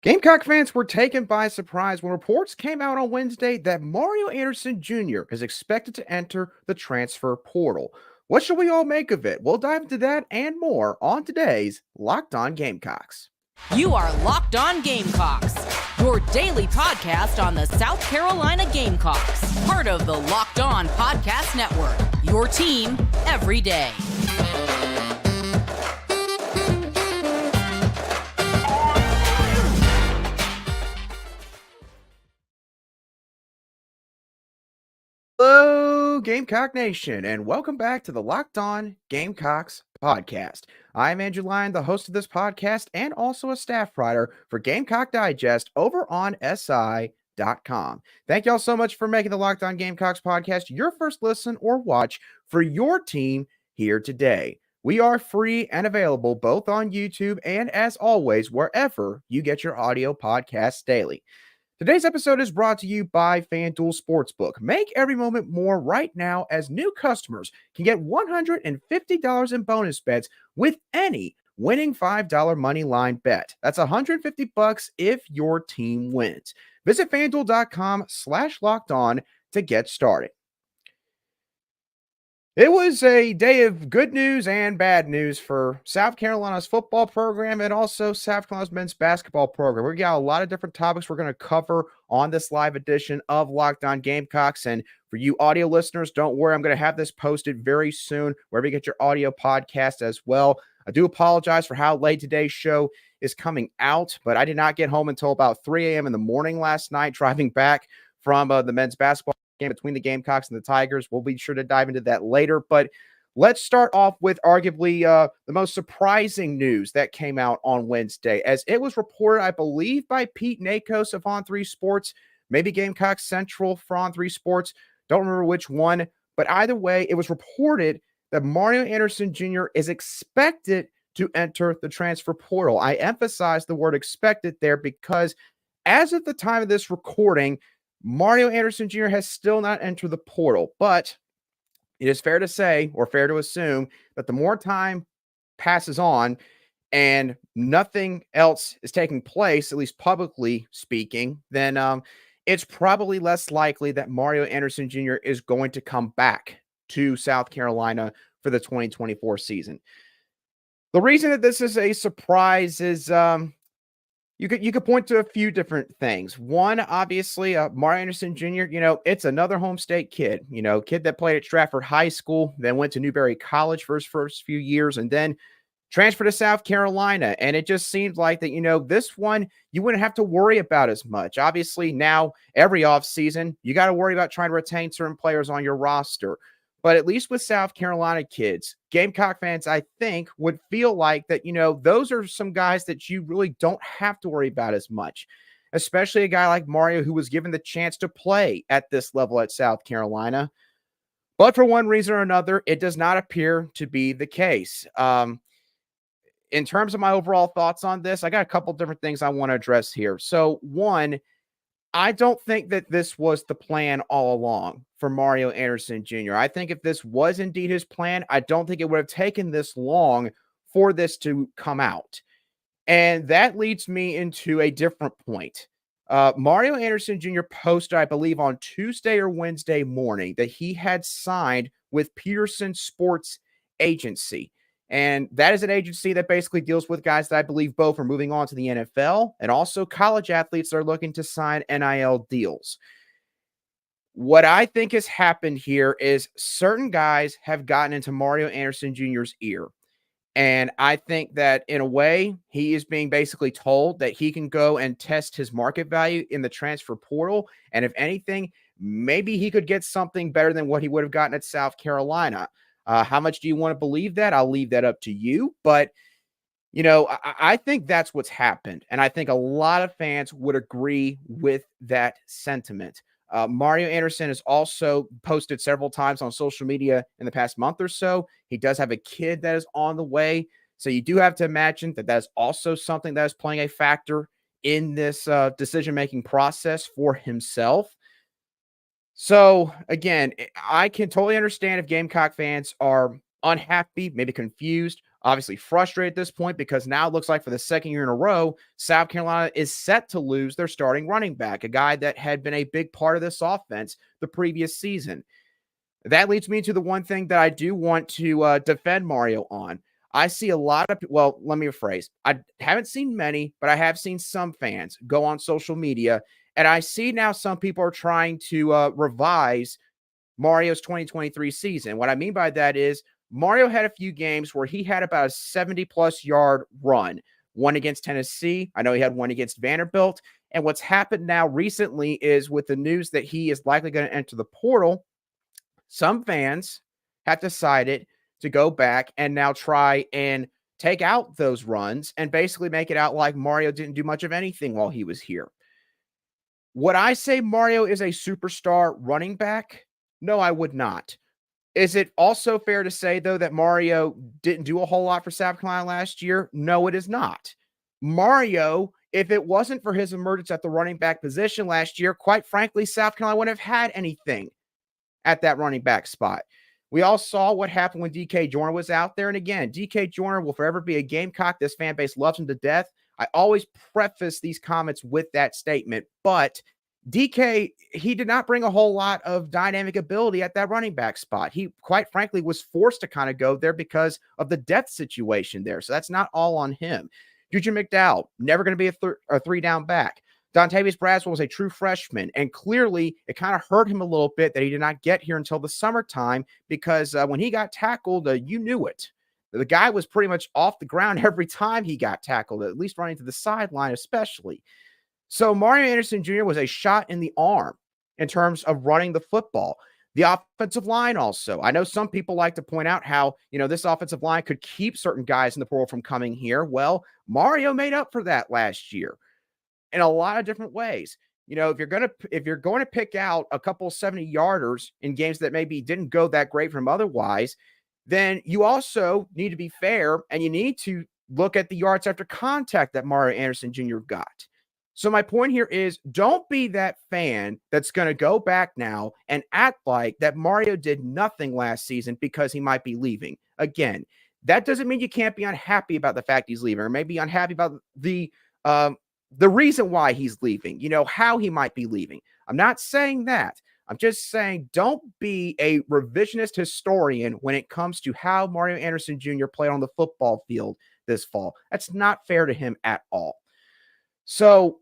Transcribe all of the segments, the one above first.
Gamecock fans were taken by surprise when reports came out on Wednesday that Mario Anderson Jr. is expected to enter the transfer portal. What should we all make of it? We'll dive into that and more on today's Locked On Gamecocks. You are Locked On Gamecocks, your daily podcast on the South Carolina Gamecocks, part of the Locked On Podcast Network, your team every day. Hello, Gamecock Nation, and welcome back to the Locked On Gamecocks podcast. I'm Andrew Lyon, the host of this podcast and also a staff writer for Gamecock Digest over on SI.com. Thank y'all so much for making the Locked On Gamecocks podcast your first listen or watch for your team here today. We are free and available both on YouTube and, as always, wherever you get your audio podcasts daily. Today's episode is brought to you by FanDuel Sportsbook. Make every moment more right now as new customers can get $150 in bonus bets with any winning $5 money line bet. That's $150 if your team wins. Visit FanDuel.com/lockedon to get started. It was a day of good news and bad news for South Carolina's football program and also South Carolina's men's basketball program. We got a lot of different topics we're going to cover on this live edition of Locked On Gamecocks. And for you audio listeners, don't worry, I'm going to have this posted very soon wherever you get your audio podcast as well. I do apologize for how late today's show is coming out, but I did not get home until about 3 a.m. in the morning last night, driving back from the men's basketball game between the Gamecocks and the Tigers. We'll be sure to dive into that later, but let's start off with arguably the most surprising news that came out on Wednesday, as it was reported, I believe, by Pete Nakos of On3 Sports, maybe Gamecock Central for On3 Sports, don't remember which one, but either way, it was reported that Mario Anderson Jr. is expected to enter the transfer portal. I emphasize the word expected there because as of the time of this recording, Mario Anderson Jr. has still not entered the portal, but it is fair to say, or fair to assume, that the more time passes on and nothing else is taking place, at least publicly speaking, then it's probably less likely that Mario Anderson Jr. is going to come back to South Carolina for the 2024 season. The reason that this is a surprise is you could point to a few different things. One, obviously, Mario Anderson Jr., it's another home state kid, kid that played at Stratford High School, then went to Newberry College for his first few years, and then transferred to South Carolina. And it just seemed like that, this one, you wouldn't have to worry about as much. Obviously, now, every offseason, you got to worry about trying to retain certain players on your roster. But at least with South Carolina kids, Gamecock fans, I think, would feel like that, those are some guys that you really don't have to worry about as much, especially a guy like Mario who was given the chance to play at this level at South Carolina. But for one reason or another, it does not appear to be the case. In terms of my overall thoughts on this, I got a couple different things I want to address here. So one, I don't think that this was the plan all along for Mario Anderson Jr. I think if this was indeed his plan, I don't think it would have taken this long for this to come out. And that leads me into a different point. Mario Anderson Jr. posted, I believe, on Tuesday or Wednesday morning that he had signed with Peterson Sports Agency. And that is an agency that basically deals with guys that I believe both are moving on to the NFL and also college athletes that are looking to sign NIL deals. What I think has happened here is certain guys have gotten into Mario Anderson Jr.'s ear. And I think that in a way, he is being basically told that he can go and test his market value in the transfer portal. And if anything, maybe he could get something better than what he would have gotten at South Carolina. How much do you want to believe that? I'll leave that up to you. But, I think that's what's happened. And I think a lot of fans would agree with that sentiment. Mario Anderson has also posted several times on social media in the past month or so. He does have a kid that is on the way. So you do have to imagine that that's also something that is playing a factor in this decision-making process for himself. So, again, I can totally understand if Gamecock fans are unhappy, maybe confused obviously frustrated at this point because now it looks like for the second year in a row, South Carolina is set to lose their starting running back, a guy that had been a big part of this offense the previous season. That leads me to the one thing that I do want to defend Mario on. I see a lot of, well, let me rephrase. I haven't seen many, but I have seen some fans go on social media, and I see now some people are trying to revise Mario's 2023 season. What I mean by that is Mario had a few games where he had about a 70-plus yard run, one against Tennessee. I know he had one against Vanderbilt. And what's happened now recently is with the news that he is likely going to enter the portal, some fans have decided to go back and now try and take out those runs and basically make it out like Mario didn't do much of anything while he was here. Would I say Mario is a superstar running back? No, I would not. Is it also fair to say, though, that Mario didn't do a whole lot for South Carolina last year? No, it is not. Mario, if it wasn't for his emergence at the running back position last year, quite frankly, South Carolina wouldn't have had anything at that running back spot. We all saw what happened when DK Joyner was out there. And again, DK Joyner will forever be a Gamecock. This fan base loves him to death. I always preface these comments with that statement, but DK, he did not bring a whole lot of dynamic ability at that running back spot. He, quite frankly, was forced to kind of go there because of the depth situation there. So that's not all on him. Juju McDowell, never going to be a three-down back. Dontavius Braswell was a true freshman, and clearly it kind of hurt him a little bit that he did not get here until the summertime because when he got tackled, you knew it. The guy was pretty much off the ground every time he got tackled, at least running to the sideline especially. So Mario Anderson Jr. was a shot in the arm in terms of running the football. The offensive line also. I know some people like to point out how, this offensive line could keep certain guys in the portal from coming here. Well, Mario made up for that last year in a lot of different ways. If you're going to pick out a couple 70-yarders in games that maybe didn't go that great from otherwise, then you also need to be fair and you need to look at the yards after contact that Mario Anderson Jr. got. So my point here is don't be that fan that's going to go back now and act like that Mario did nothing last season because he might be leaving. Again, that doesn't mean you can't be unhappy about the fact he's leaving or maybe unhappy about the reason why he's leaving, how he might be leaving. I'm not saying that. I'm just saying don't be a revisionist historian when it comes to how Mario Anderson Jr. played on the football field this fall. That's not fair to him at all. So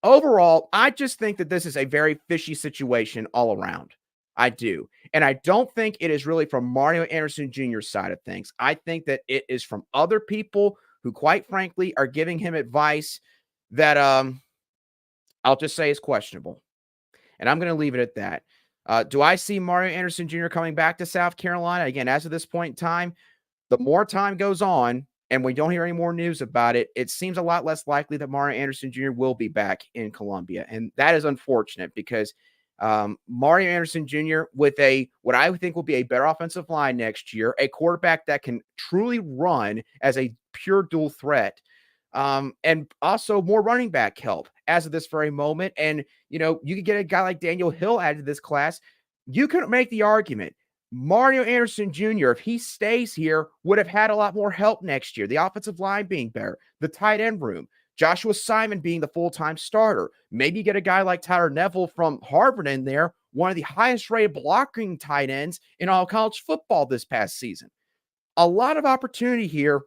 overall, I just think that this is a very fishy situation all around. I do. And I don't think it is really from Mario Anderson Jr.'s side of things. I think that it is from other people who, quite frankly, are giving him advice that I'll just say is questionable. And I'm going to leave it at that. Do I see Mario Anderson Jr. coming back to South Carolina? Again, as of this point in time, the more time goes on, and we don't hear any more news about it, it seems a lot less likely that Mario Anderson Jr. will be back in Columbia. And that is unfortunate because Mario Anderson Jr. with what I think will be a better offensive line next year, a quarterback that can truly run as a pure dual threat, and also more running back help as of this very moment. And, you could get a guy like Daniel Hill added to this class. You could make the argument Mario Anderson Jr., if he stays here, would have had a lot more help next year. The offensive line being better, the tight end room, Joshua Simon being the full-time starter. Maybe get a guy like Tyler Neville from Harvard in there, one of the highest-rated blocking tight ends in all college football this past season. A lot of opportunity here,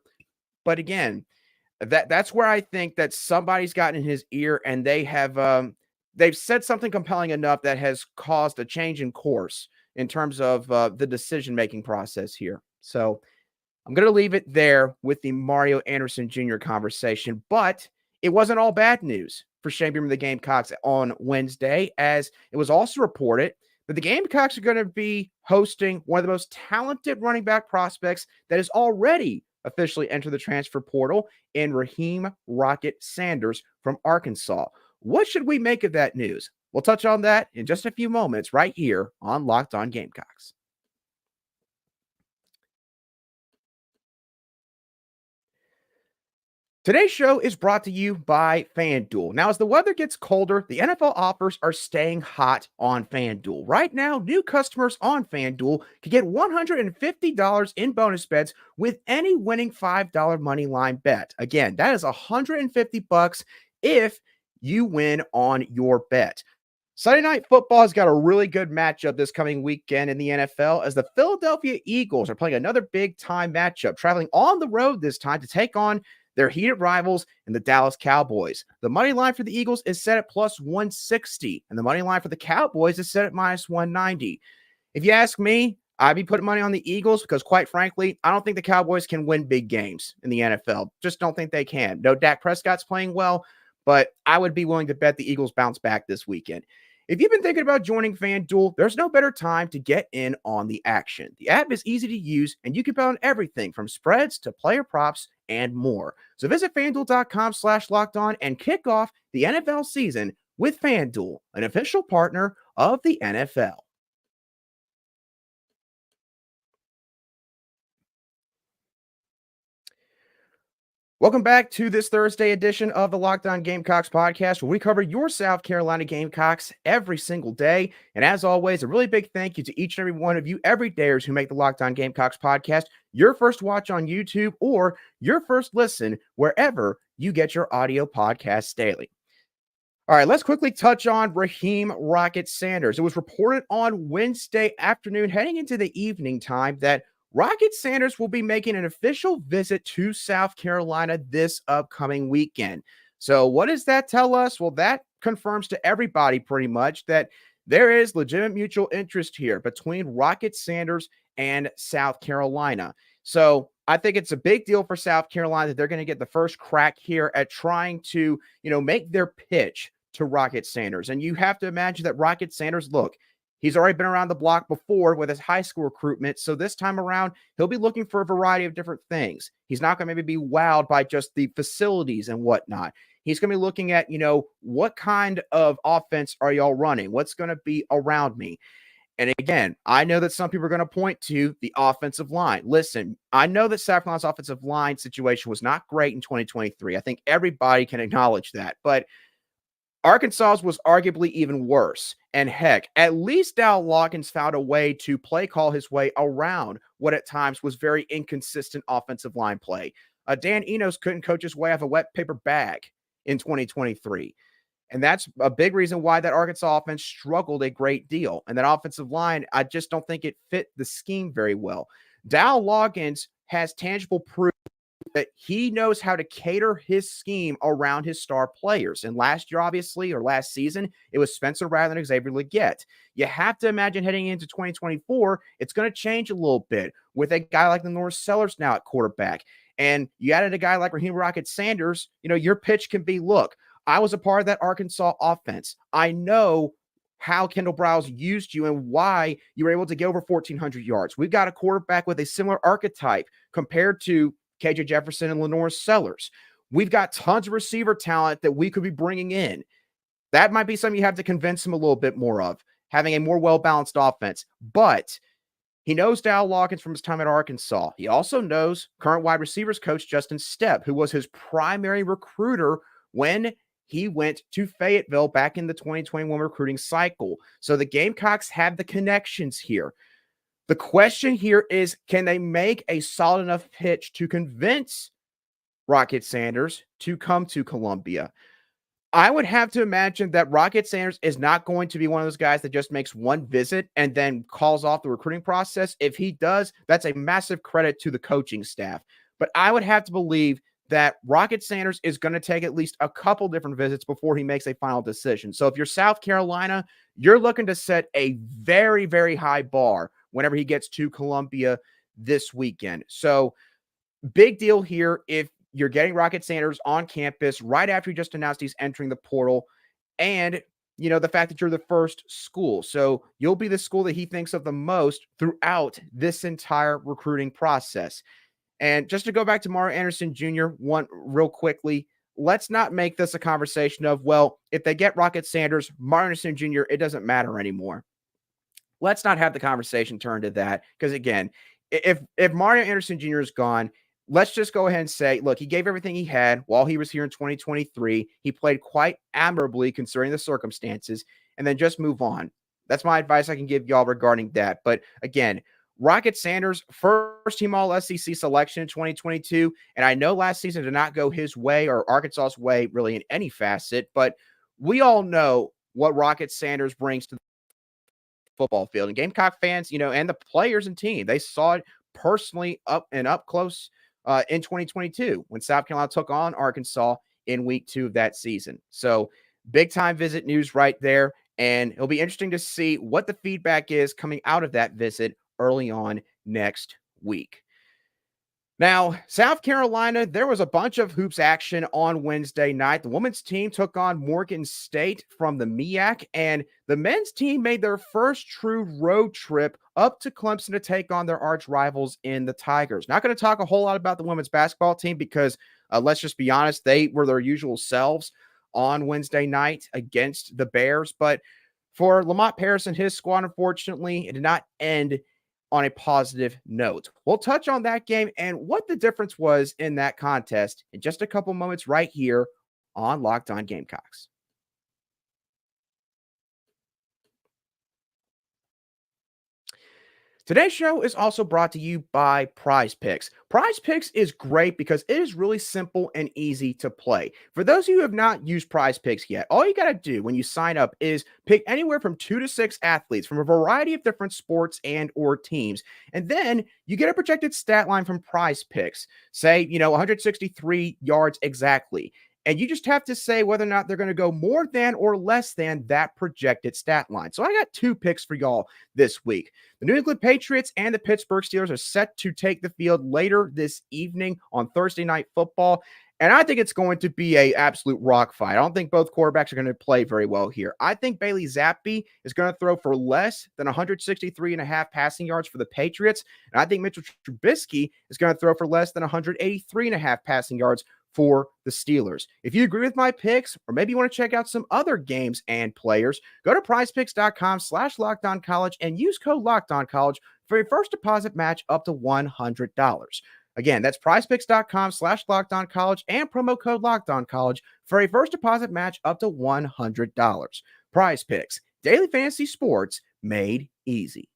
but again, that's where I think that somebody's gotten in his ear and they've said something compelling enough that has caused a change in course in terms of the decision-making process here. So I'm going to leave it there with the Mario Anderson Jr. conversation, but it wasn't all bad news for Shane Beamer and the Gamecocks on Wednesday, as it was also reported that the Gamecocks are going to be hosting one of the most talented running back prospects that has already officially entered the transfer portal in Raheim Rocket Sanders from Arkansas. What should we make of that news? We'll touch on that in just a few moments right here on Locked On Gamecocks. Today's show is brought to you by FanDuel. Now, as the weather gets colder, the NFL offers are staying hot on FanDuel. Right now, new customers on FanDuel can get $150 in bonus bets with any winning $5 money line bet. Again, that is $150 if you win on your bet. Sunday Night Football has got a really good matchup this coming weekend in the NFL as the Philadelphia Eagles are playing another big-time matchup, traveling on the road this time to take on their heated rivals in the Dallas Cowboys. The money line for the Eagles is set at plus 160, and the money line for the Cowboys is set at minus 190. If you ask me, I'd be putting money on the Eagles because, quite frankly, I don't think the Cowboys can win big games in the NFL. Just don't think they can. No, Dak Prescott's playing well, but I would be willing to bet the Eagles bounce back this weekend. If you've been thinking about joining FanDuel, there's no better time to get in on the action. The app is easy to use, and you can bet on everything from spreads to player props and more. So visit FanDuel.com/lockedon and kick off the NFL season with FanDuel, an official partner of the NFL. Welcome back to this Thursday edition of the Locked On Gamecocks podcast, where we cover your South Carolina Gamecocks every single day. And as always, a really big thank you to each and every one of you everydayers who make the Locked On Gamecocks podcast your first watch on YouTube or your first listen wherever you get your audio podcasts daily. All right, let's quickly touch on Raheim Rocket Sanders. It was reported on Wednesday afternoon, heading into the evening time, that Rocket Sanders will be making an official visit to South Carolina this upcoming weekend. So what does that tell us? Well, that confirms to everybody pretty much that there is legitimate mutual interest here between Rocket Sanders and South Carolina. So I think it's a big deal for South Carolina that they're going to get the first crack here at trying to, make their pitch to Rocket Sanders. And you have to imagine that Rocket Sanders, look, he's already been around the block before with his high school recruitment. So this time around, he'll be looking for a variety of different things. He's not going to maybe be wowed by just the facilities and whatnot. He's going to be looking at, what kind of offense are y'all running? What's going to be around me? And again, I know that some people are going to point to the offensive line. Listen, I know that South Carolina's offensive line situation was not great in 2023. I think everybody can acknowledge that. But Arkansas's was arguably even worse. And heck, at least Dow Loggins found a way to play call his way around what at times was very inconsistent offensive line play. Dan Enos couldn't coach his way off a wet paper bag in 2023. And that's a big reason why that Arkansas offense struggled a great deal. And that offensive line, I just don't think it fit the scheme very well. Dow Loggins has tangible proof that he knows how to cater his scheme around his star players. And last year, obviously, or last season, it was Spencer Rattler and Xavier Legette. You have to imagine heading into 2024, it's going to change a little bit with a guy like Lenore Sellers now at quarterback. And you added a guy like Raheim Rocket Sanders, your pitch can be, look, I was a part of that Arkansas offense. I know how Kendall Browse used you and why you were able to get over 1,400 yards. We've got a quarterback with a similar archetype compared to KJ Jefferson and Lenore Sellers. We've got tons of receiver talent that we could be bringing in. That might be something you have to convince him a little bit more of, having a more well-balanced offense. But he knows Dow Loggins from his time at Arkansas. He also knows current wide receivers coach Justin Stepp, who was his primary recruiter when he went to Fayetteville back in the 2021 recruiting cycle. So the Gamecocks have the connections here. The question here is, can they make a solid enough pitch to convince Rocket Sanders to come to Columbia? I would have to imagine that Rocket Sanders is not going to be one of those guys that just makes one visit and then calls off the recruiting process. If he does, that's a massive credit to the coaching staff. But I would have to believe that Rocket Sanders is going to take at least a couple different visits before he makes a final decision. So if you're South Carolina, you're looking to set a very, very high bar whenever he gets to Columbia this weekend. So big deal here if you're getting Rocket Sanders on campus right after he just announced he's entering the portal, and the fact that you're the first school. So you'll be the school that he thinks of the most throughout this entire recruiting process. And just to go back to Mario Anderson Jr. one real quickly, let's not make this a conversation of, well, if they get Rocket Sanders, Mario Anderson Jr., it doesn't matter anymore. Let's not have the conversation turn to that. Because again, if Mario Anderson Jr. is gone, let's just go ahead and say, look, he gave everything he had while he was here in 2023. He played quite admirably considering the circumstances, and then just move on. That's my advice I can give y'all regarding that. But again, Rocket Sanders, first team all SEC selection in 2022. And I know last season did not go his way or Arkansas's way really in any facet, but we all know what Rocket Sanders brings to the football field. And Gamecock fans, and the players and team, they saw it personally up close in 2022 when South Carolina took on Arkansas in week 2 of that season. So big time visit news right there. And it'll be interesting to see what the feedback is coming out of that visit early on next week. Now, South Carolina, there was a bunch of hoops action on Wednesday night. The women's team took on Morgan State from the MEAC, and the men's team made their first true road trip up to Clemson to take on their arch rivals in the Tigers. Not going to talk a whole lot about the women's basketball team because, let's just be honest, they were their usual selves on Wednesday night against the Bears. But for Lamont Paris and his squad, unfortunately, it did not end on a positive note. We'll touch on that game and what the difference was in that contest in just a couple moments right here on Locked On Gamecocks. Today's show is also brought to you by Prize Picks. Prize Picks is great because it is really simple and easy to play. For those of you who have not used Prize Picks yet, all you got to do when you sign up is pick anywhere from 2 to 6 athletes from a variety of different sports and or teams. And then you get a projected stat line from Prize Picks. Say, 163 yards exactly. And you just have to say whether or not they're going to go more than or less than that projected stat line. So I got 2 picks for y'all this week. The New England Patriots and the Pittsburgh Steelers are set to take the field later this evening on Thursday Night Football. And I think it's going to be an absolute rock fight. I don't think both quarterbacks are going to play very well here. I think Bailey Zappi is going to throw for less than 163.5 passing yards for the Patriots. And I think Mitchell Trubisky is going to throw for less than 183.5 passing yards for the Steelers. If you agree with my picks, or maybe you want to check out some other games and players, go to prizepicks.com/lockedoncollege and use code LOCKEDONCollege for your first deposit match up to $100. Again, that's prizepicks.com/lockedoncollege and promo code LOCKEDONCollege for a first deposit match up to $100. Prize Picks, daily fantasy sports made easy.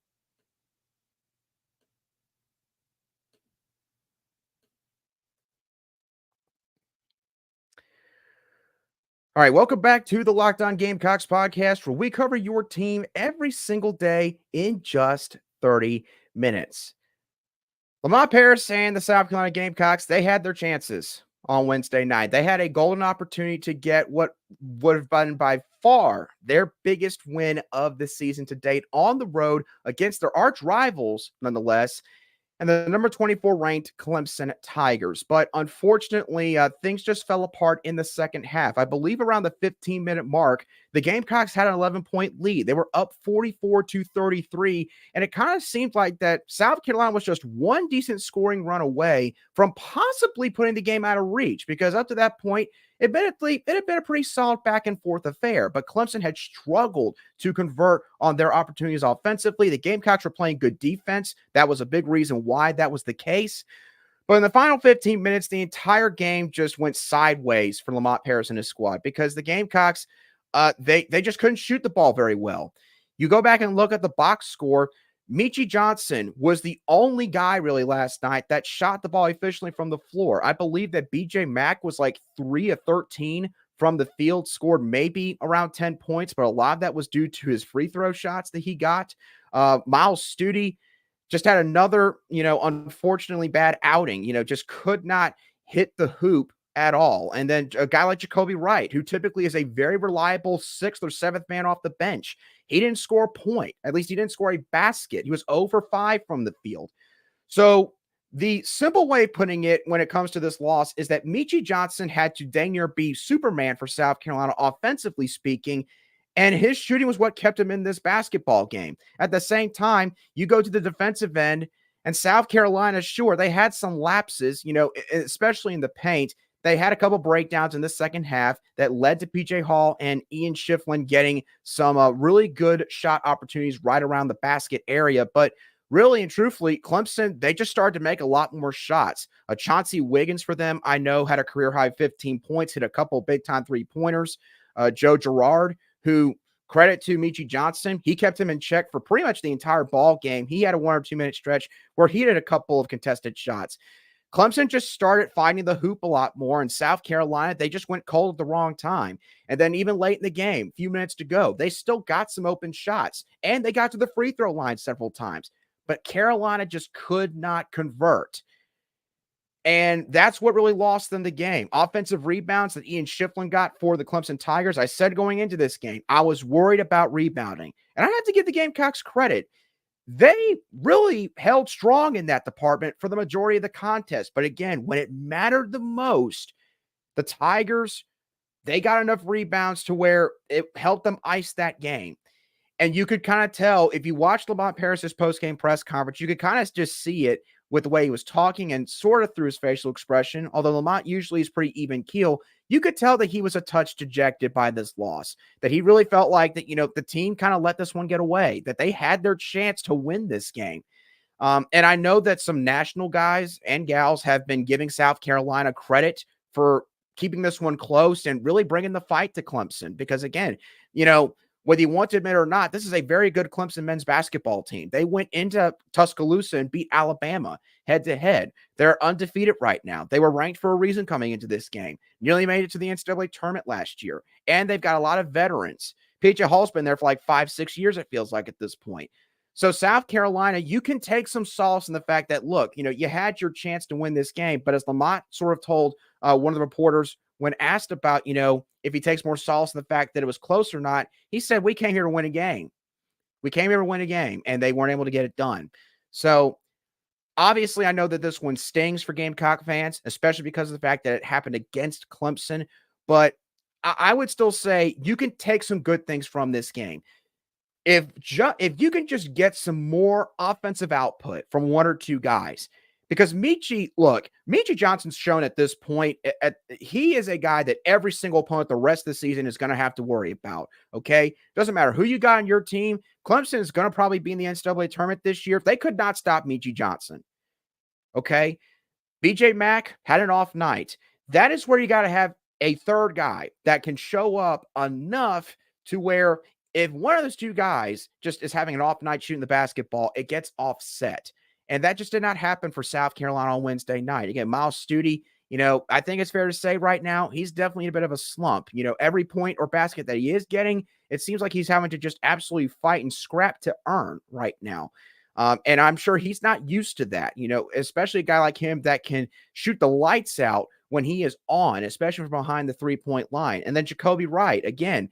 All right, welcome back to the Locked On Gamecocks podcast, where we cover your team every single day in just 30 minutes. Lamont Paris and the South Carolina Gamecocks, they had their chances on Wednesday night. They had a golden opportunity to get what would have been by far their biggest win of the season to date on the road against their arch rivals, nonetheless, and the number 24 ranked Clemson Tigers. But unfortunately, things just fell apart in the second half. I believe around the 15-minute mark, the Gamecocks had an 11-point lead. They were up 44-33, and it kind of seemed like that South Carolina was just one decent scoring run away from possibly putting the game out of reach, because up to that point, admittedly, it had been a pretty solid back and forth affair, but Clemson had struggled to convert on their opportunities offensively. The Gamecocks were playing good defense. That was a big reason why that was the case. But in the final 15 minutes, the entire game just went sideways for Lamont Paris and his squad, because the Gamecocks, they just couldn't shoot the ball very well. You go back and look at the box score, Michi Johnson was the only guy really last night that shot the ball efficiently from the floor. I believe that BJ Mack was like 3 of 13 from the field, scored maybe around 10 points, but a lot of that was due to his free throw shots that he got. Miles Studi just had another, unfortunately bad outing, just could not hit the hoop at all. And then a guy like Jacoby Wright, who typically is a very reliable 6th or 7th man off the bench, he didn't score a point. At least he didn't score a basket. He was 0 for 5 from the field. So the simple way of putting it when it comes to this loss is that Michi Johnson had to dang near be Superman for South Carolina, offensively speaking, and his shooting was what kept him in this basketball game. At the same time, you go to the defensive end, and South Carolina, sure, they had some lapses, especially in the paint. They had a couple breakdowns in the second half that led to PJ Hall and Ian Shiflin getting some really good shot opportunities right around the basket area. But really and truthfully, Clemson, they just started to make a lot more shots. Chauncey Wiggins for them, I know, had a career high 15 points, hit a couple big time 3-pointers. Joe Girard, who, credit to Michi Johnson, he kept him in check for pretty much the entire ball game. He had a 1 or 2 minute stretch where he did a couple of contested shots. Clemson just started finding the hoop a lot more, and South Carolina, they just went cold at the wrong time. And then even late in the game, a few minutes to go, they still got some open shots, and they got to the free throw line several times. But Carolina just could not convert. And that's what really lost them the game. Offensive rebounds that Ian Shiflin got for the Clemson Tigers. I said going into this game, I was worried about rebounding. And I had to give the Gamecocks credit. They really held strong in that department for the majority of the contest. But again, when it mattered the most, the Tigers, they got enough rebounds to where it helped them ice that game. And you could kind of tell, if you watched Lamont Paris' post-game press conference, you could kind of just see it with the way he was talking and sort of through his facial expression. Although Lamont usually is pretty even keel, you could tell that he was a touch dejected by this loss, that he really felt like that, the team kind of let this one get away, that they had their chance to win this game. And I know that some national guys and gals have been giving South Carolina credit for keeping this one close and really bringing the fight to Clemson. Because again, whether you want to admit it or not, this is a very good Clemson men's basketball team. They went into Tuscaloosa and beat Alabama head-to-head. They're undefeated right now. They were ranked for a reason coming into this game. Nearly made it to the NCAA tournament last year. And they've got a lot of veterans. PJ Hall's been there for like 5-6 years, it feels like, at this point. So South Carolina, you can take some solace in the fact that, look, you had your chance to win this game. But as Lamont sort of told one of the reporters when asked about, if he takes more solace in the fact that it was close or not, he said, we came here to win a game. We came here to win a game, and they weren't able to get it done. So obviously, I know that this one stings for Gamecock fans, especially because of the fact that it happened against Clemson. But I would still say you can take some good things from this game. If you can just get some more offensive output from 1 or 2 guys. Because Michi Johnson's shown at this point, he is a guy that every single opponent the rest of the season is going to have to worry about, okay? Doesn't matter who you got on your team. Clemson is going to probably be in the NCAA tournament this year. They could not stop Michi Johnson, okay? BJ Mack had an off night. That is where you got to have a third guy that can show up enough to where if one of those 2 guys just is having an off night shooting the basketball, it gets offset. And that just did not happen for South Carolina on Wednesday night. Again, Miles Stute, I think it's fair to say right now, he's definitely in a bit of a slump. Every point or basket that he is getting, it seems like he's having to just absolutely fight and scrap to earn right now. And I'm sure he's not used to that, especially a guy like him that can shoot the lights out when he is on, especially from behind the 3-point line. And then Jacoby Wright, again,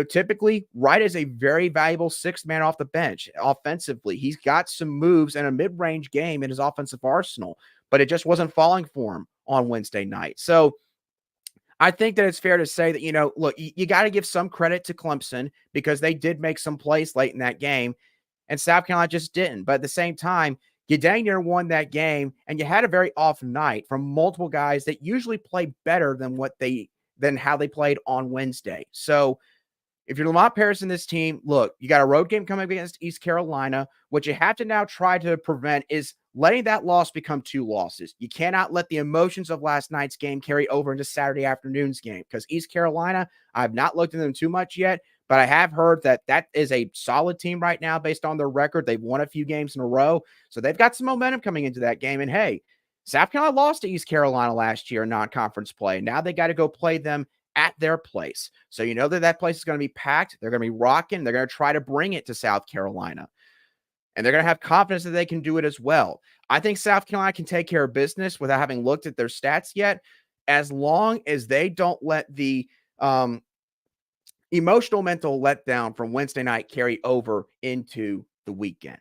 typically Wright is a very valuable 6th man off the bench offensively. He's got some moves and a mid-range game in his offensive arsenal, but it just wasn't falling for him on Wednesday night. So I think that it's fair to say that, look, you got to give some credit to Clemson because they did make some plays late in that game and South Carolina just didn't. But at the same time, you dang near won that game and you had a very off night from multiple guys that usually play better than how they played on Wednesday. So if you're Lamont Paris in this team, look, you got a road game coming against East Carolina. What you have to now try to prevent is letting that loss become 2 losses. You cannot let the emotions of last night's game carry over into Saturday afternoon's game because East Carolina, I've not looked at them too much yet, but I have heard that is a solid team right now based on their record. They've won a few games in a row, so they've got some momentum coming into that game. And hey, South Carolina lost to East Carolina last year in non-conference play. Now they got to go play them at their place. So that place is going to be packed. They're going to be rocking. They're going to try to bring it to South Carolina. And they're going to have confidence that they can do it as well. I think South Carolina can take care of business without having looked at their stats yet, as long as they don't let the emotional mental letdown from Wednesday night carry over into the weekend.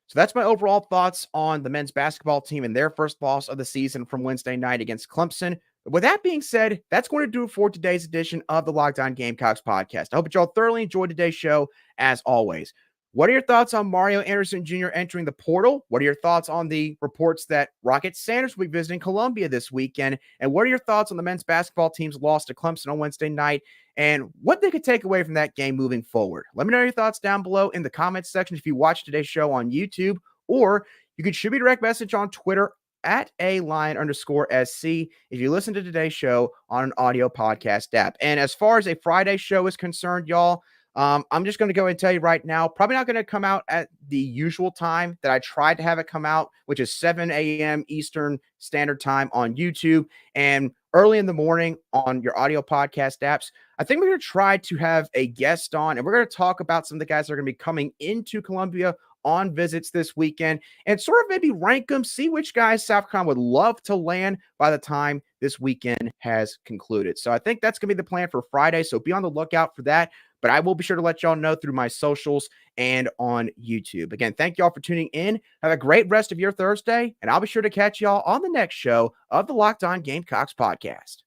So that's my overall thoughts on the men's basketball team and their first loss of the season from Wednesday night against Clemson. With that being said, that's going to do it for today's edition of the Locked On Gamecocks podcast. I hope that y'all thoroughly enjoyed today's show, as always. What are your thoughts on Mario Anderson Jr. entering the portal? What are your thoughts on the reports that Rocket Sanders will be visiting Columbia this weekend? And what are your thoughts on the men's basketball team's loss to Clemson on Wednesday night and what they could take away from that game moving forward? Let me know your thoughts down below in the comments section if you watch today's show on YouTube or you can shoot me a direct message on Twitter at @ALion_SC if you listen to today's show on an audio podcast app. And as far as a Friday show is concerned, y'all, I'm just going to go and tell you right now, probably not going to come out at the usual time that I tried to have it come out, which is 7 a.m. Eastern Standard Time on YouTube and early in the morning on your audio podcast apps. I think we're going to try to have a guest on, and we're going to talk about some of the guys that are going to be coming into Columbia on visits this weekend and sort of maybe rank them, see which guys South Carolina would love to land by the time this weekend has concluded. So I think that's going to be the plan for Friday. So be on the lookout for that. But I will be sure to let y'all know through my socials and on YouTube. Again, thank y'all for tuning in. Have a great rest of your Thursday, and I'll be sure to catch y'all on the next show of the Locked On Gamecocks podcast.